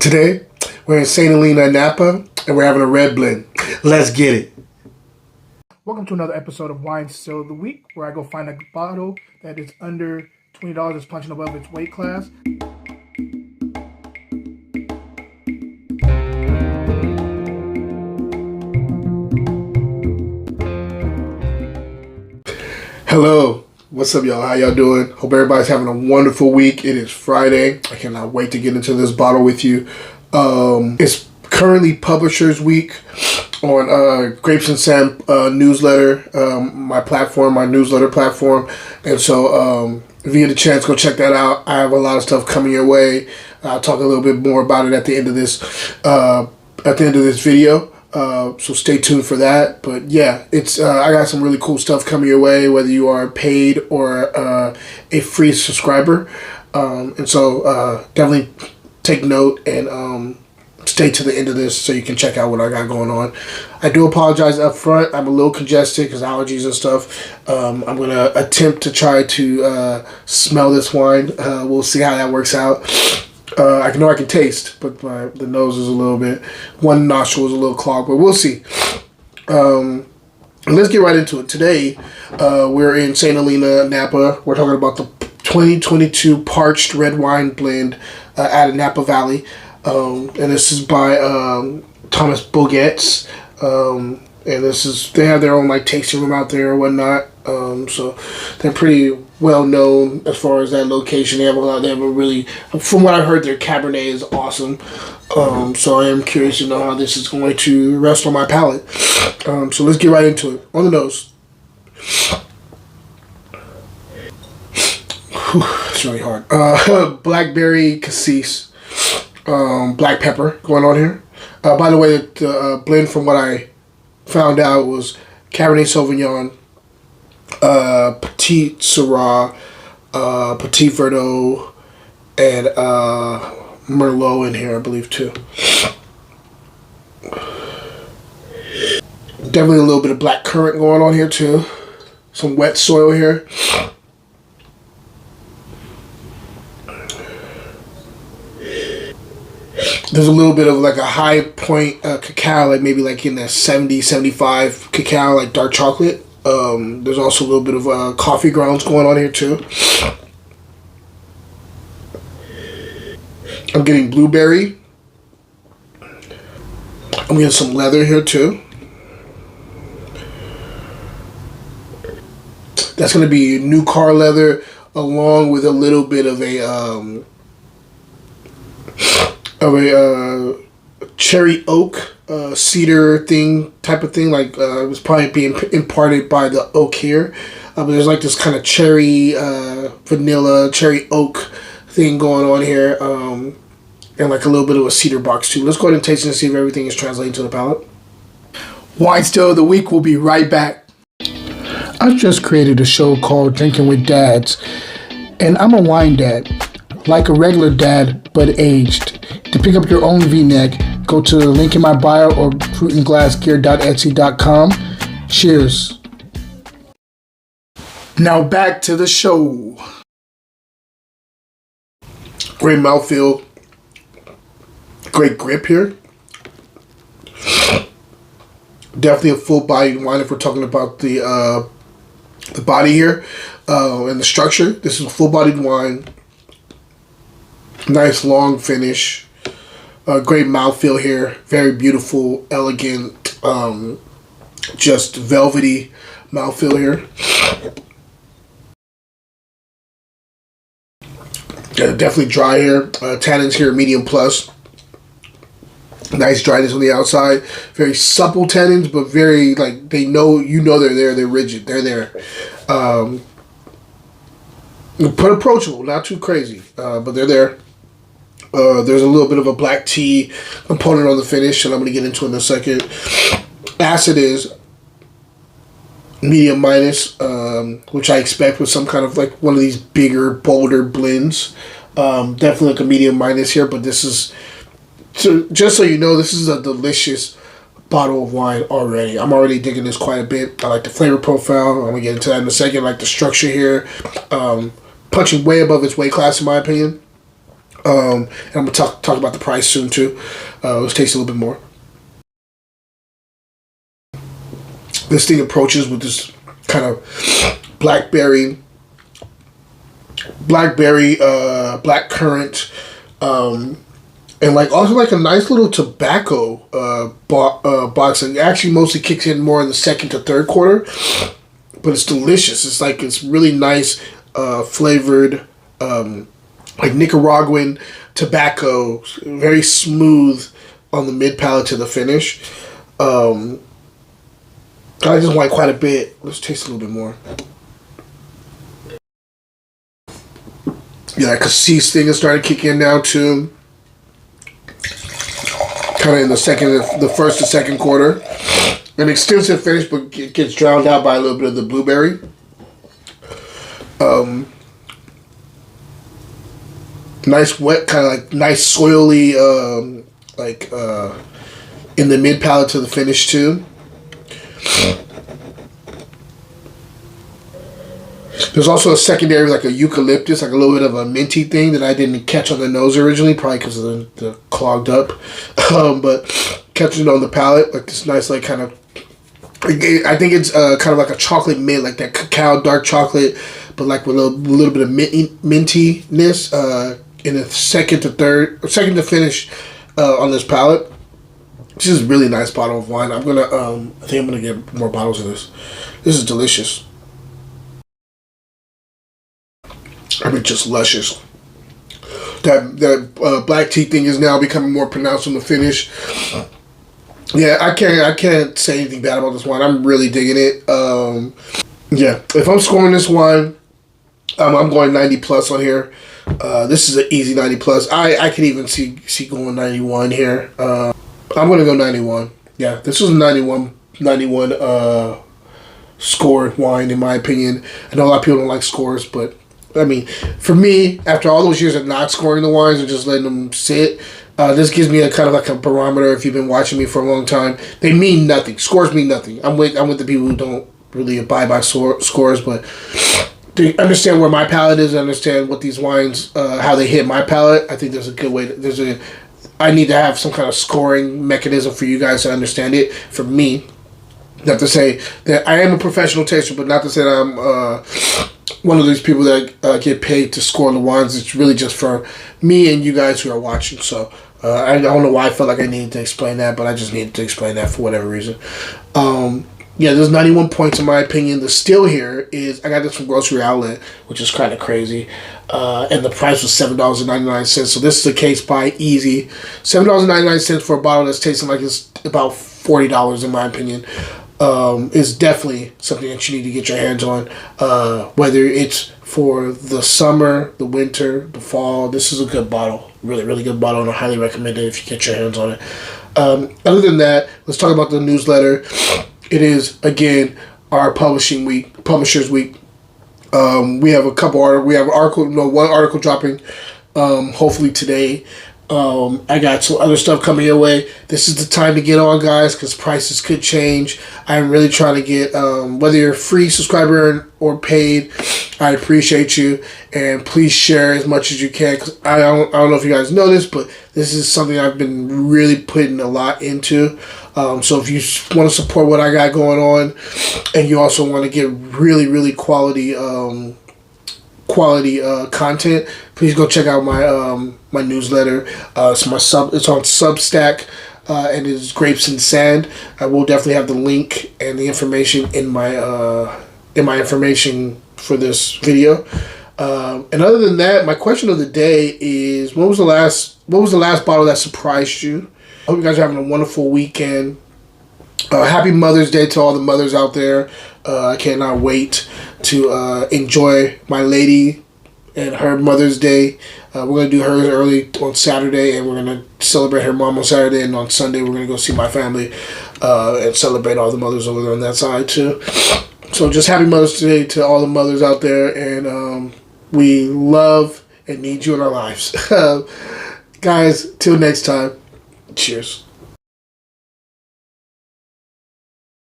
Today, we're in St. Helena, Napa, and we're having a red blend. Let's get it. Welcome to another episode of Wine Still of the Week, where I go find a bottle that is under $20 that's punching above its weight class. Hello. What's up, y'all? How y'all doing? Hope everybody's having a wonderful week. It is Friday. I cannot wait to get into this bottle with you. It's currently Publishers Week on Grapes and Sam newsletter, my newsletter platform. And so if you get a chance, go check that out. I have a lot of stuff coming your way. I'll talk a little bit more about it at the end of this video. So stay tuned for that. But yeah, it's I got some really cool stuff coming your way, whether you are paid or a free subscriber. And so definitely take note and stay to the end of this so you can check out what I got going on. I do apologize up front. I'm a little congested because allergies and stuff. I'm going to attempt to try to smell this wine. We'll see how that works out. I know I can taste, but the nose is a little bit, one nostril is a little clogged, but we'll see. Let's get right into it. Today, we're in St. Helena, Napa. We're talking about the 2022 Parched Red Wine Blend out of Napa Valley. And this is by Thomas Boget's. And they have their own like tasting room out there or whatnot. So they're pretty well known as far as that location. They have a really, from what I heard, their Cabernet is awesome. So I am curious to know how this is going to rest on my palate. So let's get right into it. On the nose. It's really hard. Blackberry cassis, black pepper going on here. By the way, the blend from what I found out was Cabernet Sauvignon, Petit Syrah, Petit Verdot, and Merlot in here, I believe, too. Definitely a little bit of black currant going on here, too. Some wet soil here. There's a little bit of like a high point cacao, like maybe like in the 70, 75 cacao, like dark chocolate. There's also a little bit of coffee grounds going on here too. I'm getting blueberry. I'm getting some leather here too. That's going to be new car leather along with a little bit of a cherry oak cedar type of thing, like it was probably being imparted by the oak here, but there's like this kind of cherry vanilla cherry oak thing going on here, and like a little bit of a cedar box too. Let's go ahead and taste it and see if everything is translating to the palate. Wine Still of the Week will be right back. I've just created a show called Drinking with Dads, and I'm a wine dad, like a regular dad but aged. To pick up your own V-neck, go to the link in my bio or fruitandglassgear.etsy.com. Cheers. Now back to the show. Great mouthfeel. Great grip here. Definitely a full-bodied wine if we're talking about the body here and the structure. This is a full-bodied wine. Nice long finish. Great mouthfeel here. Very beautiful, elegant, just velvety mouthfeel here. Definitely dry here. Tannins here, medium plus. Nice dryness on the outside. Very supple tannins, but very like they're there. They're rigid. They're there. But approachable, not too crazy. But they're there. There's a little bit of a black tea component on the finish, and I'm going to get into it in a second. Acid is medium minus, which I expect with some kind of like one of these bigger, bolder blends. Definitely like a medium minus here, but this is, just so you know, this is a delicious bottle of wine already. I'm already digging this quite a bit. I like the flavor profile. I'm going to get into that in a second. I like the structure here. Punching way above its weight class, in my opinion. And I'm gonna talk about the price soon too. Let's taste a little bit more. This thing approaches with this kind of blackberry, black currant, and like also like a nice little tobacco box. It actually mostly kicks in more in the second to third quarter, but it's delicious. It's really nice, flavored, like Nicaraguan tobacco, very smooth on the mid palate to the finish. I just want quite a bit. Let's taste a little bit more. Yeah, that cassis thing is starting to kick in now too. Kind of in the first to second quarter. An extensive finish, but it gets drowned out by a little bit of the blueberry. Nice wet, kind of like nice soily, in the mid palate to the finish too. There's also a secondary, like a eucalyptus, like a little bit of a minty thing that I didn't catch on the nose originally, probably because of the clogged up. But catching it on the palate, like this nice, like kind of, I think it's kind of like a chocolate mint, like that cacao dark chocolate, but like with a little bit of mintiness in the second to finish on this palate. This is a really nice bottle of wine. I think I'm gonna get more bottles of this. This is delicious. I mean, just luscious. That black tea thing is now becoming more pronounced on the finish. Yeah, I can't say anything bad about this wine. I'm really digging it. Yeah, if I'm scoring this wine, I'm going 90 plus on here. This is an easy 90 plus. I could even see going 91 here. I'm gonna go 91. Yeah, this was a 91 scored wine in my opinion. I know a lot of people don't like scores, but I mean, for me, after all those years of not scoring the wines and just letting them sit, this gives me a kind of like a barometer. If you've been watching me for a long time, they mean nothing. Scores mean nothing. I'm with the people who don't really abide by scores, but to understand where my palate is, understand what these wines, how they hit my palate. I think there's a good way. I need to have some kind of scoring mechanism for you guys to understand it. For me, not to say that I am a professional taster, but not to say that I'm one of these people that get paid to score the wines. It's really just for me and you guys who are watching. So I don't know why I felt like I needed to explain that, but I just needed to explain that for whatever reason. Yeah, there's 91 points in my opinion. The still here is, I got this from Grocery Outlet, which is kind of crazy. And the price was $7.99. So this is a case buy easy. $7.99 for a bottle that's tasting like it's about $40 in my opinion. Is definitely something that you need to get your hands on. Whether it's for the summer, the winter, the fall, this is a good bottle. Really, really good bottle, and I highly recommend it if you get your hands on it. Other than that, let's talk about the newsletter. It is, again, our Publishers Week. We have one article dropping, hopefully today. I got some other stuff coming your way. This is the time to get on, guys, because prices could change. I'm really trying to get, whether you're a free subscriber or paid, I appreciate you. And please share as much as you can, because I don't know if you guys know this, but this is something I've been really putting a lot into. So if you want to support what I got going on, and you also want to get really, really quality content, please go check out my newsletter. It's on Substack, and it's Grapes and Sand. I will definitely have the link and the information in my information for this video. And other than that, my question of the day is: what was the last bottle that surprised you? I hope you guys are having a wonderful weekend. Happy Mother's Day to all the mothers out there. I cannot wait to enjoy my lady and her Mother's Day. We're going to do hers early on Saturday, and we're going to celebrate her mom on Saturday, and on Sunday we're going to go see my family and celebrate all the mothers over there on that side too. So just happy Mother's Day to all the mothers out there, and we love and need you in our lives. Guys, till next time, cheers.